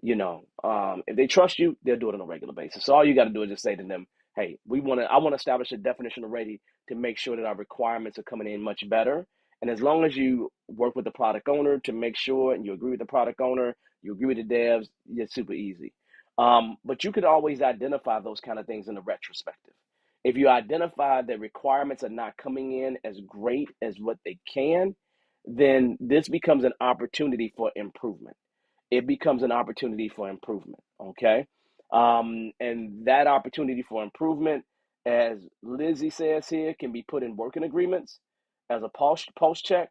If they trust you, they'll do it on a regular basis. So all you got to do is just say to them, "Hey, I want to establish a definition already to make sure that our requirements are coming in much better." And as long as you work with the product owner to make sure, and you agree with the product owner, you agree with the devs, it's super easy. But you could always identify those kind of things in the retrospective. If you identify that requirements are not coming in as great as what they can, then this becomes an opportunity for improvement. It becomes an opportunity for improvement. Okay. And that opportunity for improvement, as Lizzie says here, can be put in working agreements as a post check.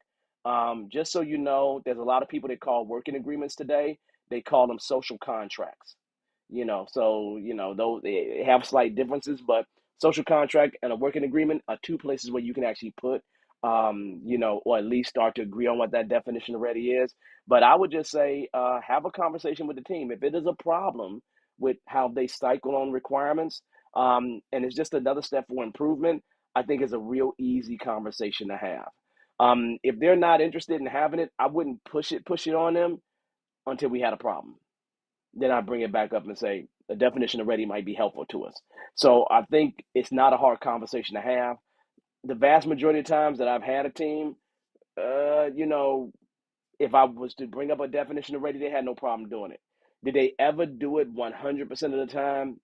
Just so you know, there's a lot of people that call working agreements today, they call them social contracts. So those they have slight differences, but social contract and a working agreement are two places where you can actually put or at least start to agree on what that definition already is. But I would just say, have a conversation with the team. If it is a problem with how they cycle on requirements, and it's just another step for improvement, I think it's a real easy conversation to have. If they're not interested in having it, I wouldn't push it on them until we had a problem. Then I bring it back up and say the definition already might be helpful to us. So I think it's not a hard conversation to have. The vast majority of times that I've had a team, uh, you know, if I was to bring up a definition already, they had no problem doing it. Did they ever do it 100% of the time?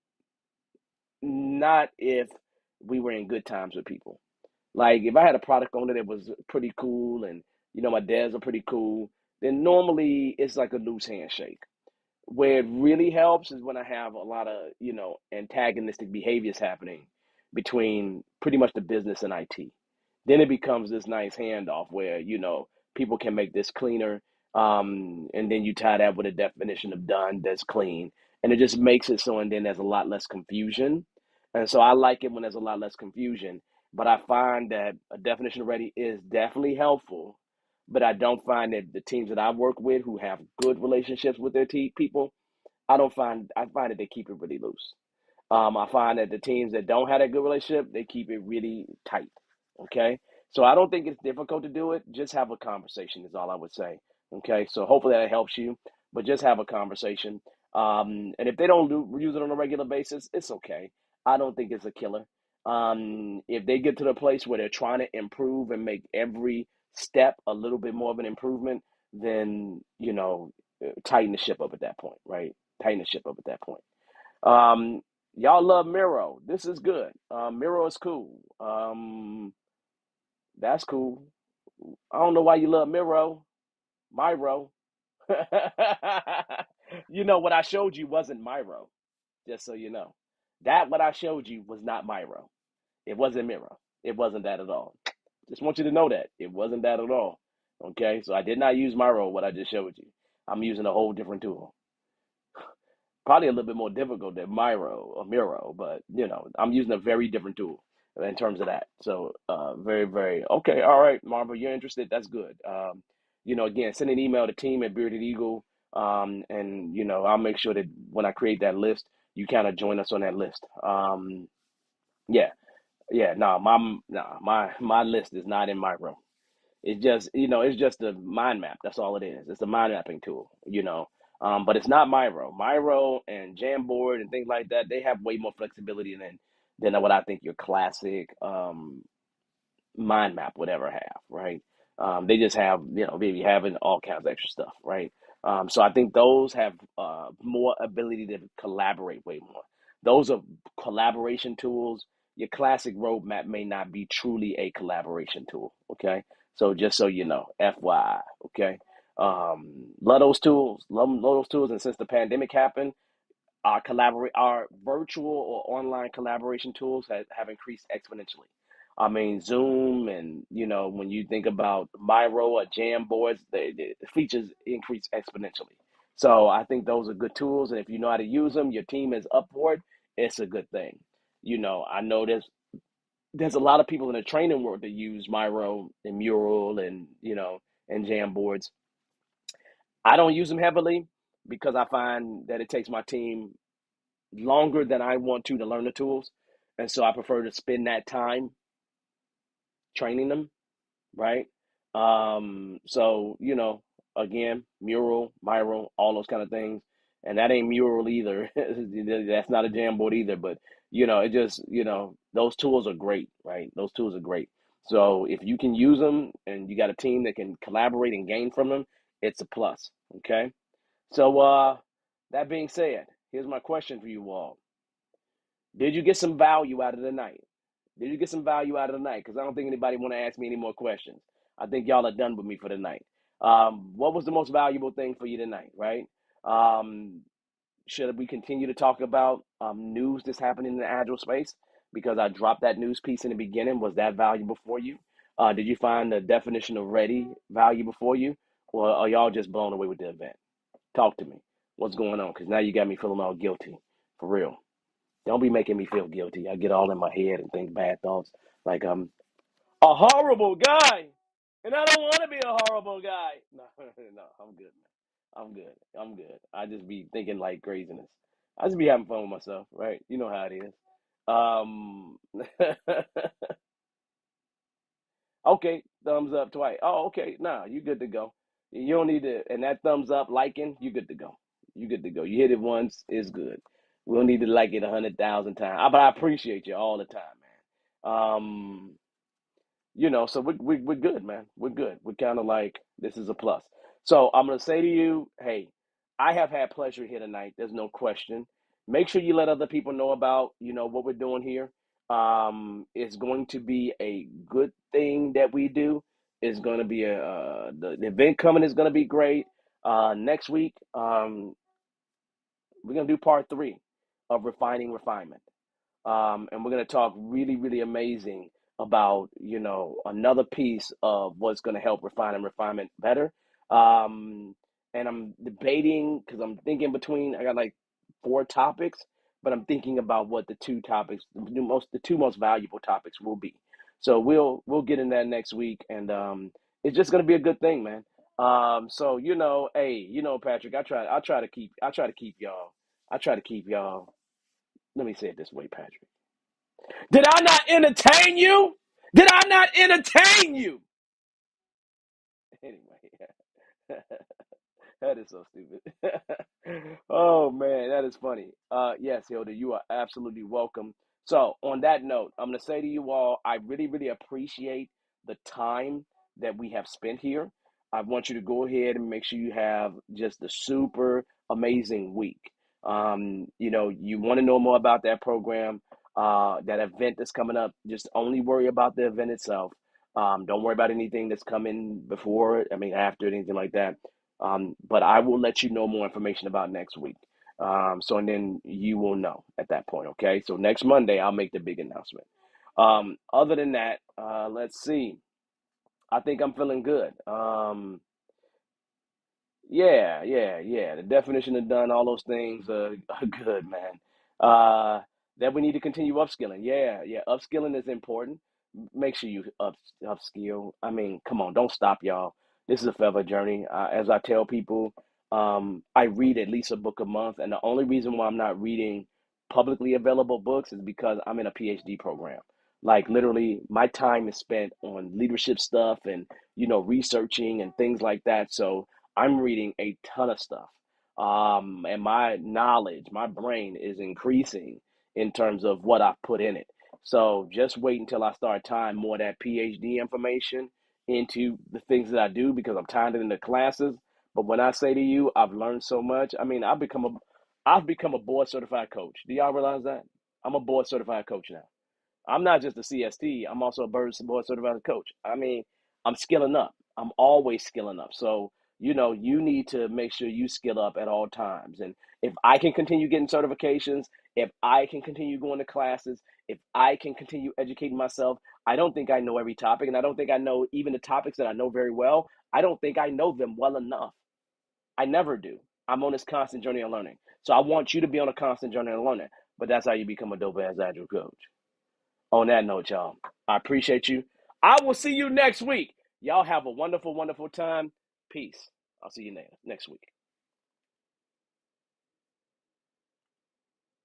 Not if we were in good times with people. Like if I had a product owner that was pretty cool and my devs are pretty cool, then normally it's like a loose handshake. Where it really helps is when I have a lot of, antagonistic behaviors happening between pretty much the business and IT. Then it becomes this nice handoff where, people can make this cleaner. And then you tie that with a definition of done that's clean. And it just makes it so, and then there's a lot less confusion. And so I like it when there's a lot less confusion. But I find that a definition already is definitely helpful, but I don't find that the teams that I work with who have good relationships with their people, I find that they keep it really loose. I find that the teams that don't have that good relationship, they keep it really tight. Okay. So I don't think it's difficult to do it. Just have a conversation is all I would say. Okay. So hopefully that helps you, but just have a conversation. And if they don't use it on a regular basis, it's okay. I don't think it's a killer. If they get to the place where they're trying to improve and make every step a little bit more of an improvement, then, tighten the ship up at that point, right? Tighten the ship up at that point. Um, y'all love Miro. This is good. Miro is cool. That's cool. I don't know why you love Miro. Myro. What I showed you wasn't Myro, just so you know. That what I showed you was not Myro. It wasn't Miro. It wasn't that at all. Just want you to know that. It wasn't that at all. Okay? So I did not use Myro, what I just showed you. I'm using a whole different tool. Probably a little bit more difficult than Miro or Miro, but I'm using a very different tool in terms of that. So very, very okay. All right, Marvel, you're interested. That's good. Again, send an email to team at Bearded Eagle. And I'll make sure that when I create that list, you kind of join us on that list. Yeah, yeah, no, my list is not in my room. It's just a mind map. That's all it is. It's a mind mapping tool. But it's not Miro. Miro and Jamboard and things like that, they have way more flexibility than what I think your classic mind map would ever have, right? They just have, maybe having all kinds of extra stuff, right? So I think those have more ability to collaborate way more. Those are collaboration tools. Your classic roadmap may not be truly a collaboration tool, okay? So just so you know, FYI, okay? Love those tools, love those tools, and since the pandemic happened, our virtual or online collaboration tools have increased exponentially. I mean, Zoom and when you think about Miro or Jamboards, the features increase exponentially. So I think those are good tools, and if you know how to use them, your team is up for it. It's a good thing. I know there's a lot of people in the training world that use Miro and Mural and Jamboards. I don't use them heavily because I find that it takes my team longer than I want to learn the tools. And so I prefer to spend that time training them, right? So, again, Mural, Miro, all those kind of things. And that ain't Mural either. That's not a Jamboard either. But, it just, those tools are great, right? Those tools are great. So if you can use them and you got a team that can collaborate and gain from them, it's a plus. Okay. So that being said, here's my question for you all. Did you get some value out of the night? Did you get some value out of the night? Because I don't think anybody want to ask me any more questions. I think y'all are done with me for the night. What was the most valuable thing for you tonight, right? Um, should we continue to talk about news that's happening in the agile space? Because I dropped that news piece in the beginning. Was that valuable for you? Did you find the definition of ready valuable for you? Or are y'all just blown away with the event? Talk to me. What's going on? Because now you got me feeling all guilty. For real. Don't be making me feel guilty. I get all in my head and think bad thoughts like I'm a horrible guy, and I don't want to be a horrible guy. No, no, I'm good, man. I'm good. I'm good. I just be thinking like craziness. I just be having fun with myself, right? You know how it is. Um, okay, thumbs up twice. Oh, okay, nah, you good to go. You don't need to, and that thumbs up, liking, you good to go. You good to go. You hit it once, it's good. We don't need to like it 100,000 times. But I appreciate you all the time, man. So we're good, man. We're good. We're kind of like this is a plus. So I'm gonna say to you, hey, I have had pleasure here tonight. There's no question. Make sure you let other people know about what we're doing here. It's going to be a good thing that we do. It's going to be the event coming is going to be great. Next week, we're gonna do part three of refining refinement. And we're going to talk really, really amazing about another piece of what's going to help refine and refinement better. Um, and I'm debating because I'm thinking between I got like four topics, but I'm thinking about what the two most valuable topics will be. So we'll get in that next week, and it's just going to be a good thing, man. So hey, Patrick, I try to keep y'all. I try to keep y'all. Let me say it this way, Patrick. Did I not entertain you? Did I not entertain you? Anyway, that is so stupid. Oh man, that is funny. Yes, Hilda, you are absolutely welcome. So, on that note, I'm going to say to you all, I really, really appreciate the time that we have spent here. I want you to go ahead and make sure you have just a super amazing week. You want to know more about that program, that event that's coming up. Just only worry about the event itself. Don't worry about anything that's coming before it, I mean, after it, anything like that. But I will let you know more information about next week. And then you will know at that point. Okay. So next Monday, I'll make the big announcement. Other than that, let's see. I think I'm feeling good. Yeah. The definition of done, all those things are good, man. Uh, that we need to continue upskilling. Yeah. Upskilling is important. Make sure you upskill. I mean, come on, don't stop, y'all. This is a forever journey. As I tell people, I read at least a book a month, and the only reason why I'm not reading publicly available books is because I'm in a PhD program. Like literally, my time is spent on leadership stuff and researching and things like that. So I'm reading a ton of stuff. And my knowledge, my brain is increasing in terms of what I've put in it. So just wait until I start tying more of that PhD information into the things that I do because I'm tying it into classes. But when I say to you, I've learned so much. I mean, I've become a board certified coach. Do y'all realize that? I'm a board certified coach now. I'm not just a CST. I'm also a board certified coach. I mean, I'm skilling up. I'm always skilling up. So, you need to make sure you skill up at all times. And if I can continue getting certifications, if I can continue going to classes, if I can continue educating myself, I don't think I know every topic. And I don't think I know even the topics that I know very well. I don't think I know them well enough. I never do. I'm on this constant journey of learning. So I want you to be on a constant journey of learning. But that's how you become a dope ass agile coach. On that note, y'all, I appreciate you. I will see you next week. Y'all have a wonderful, wonderful time. Peace. I'll see you next week.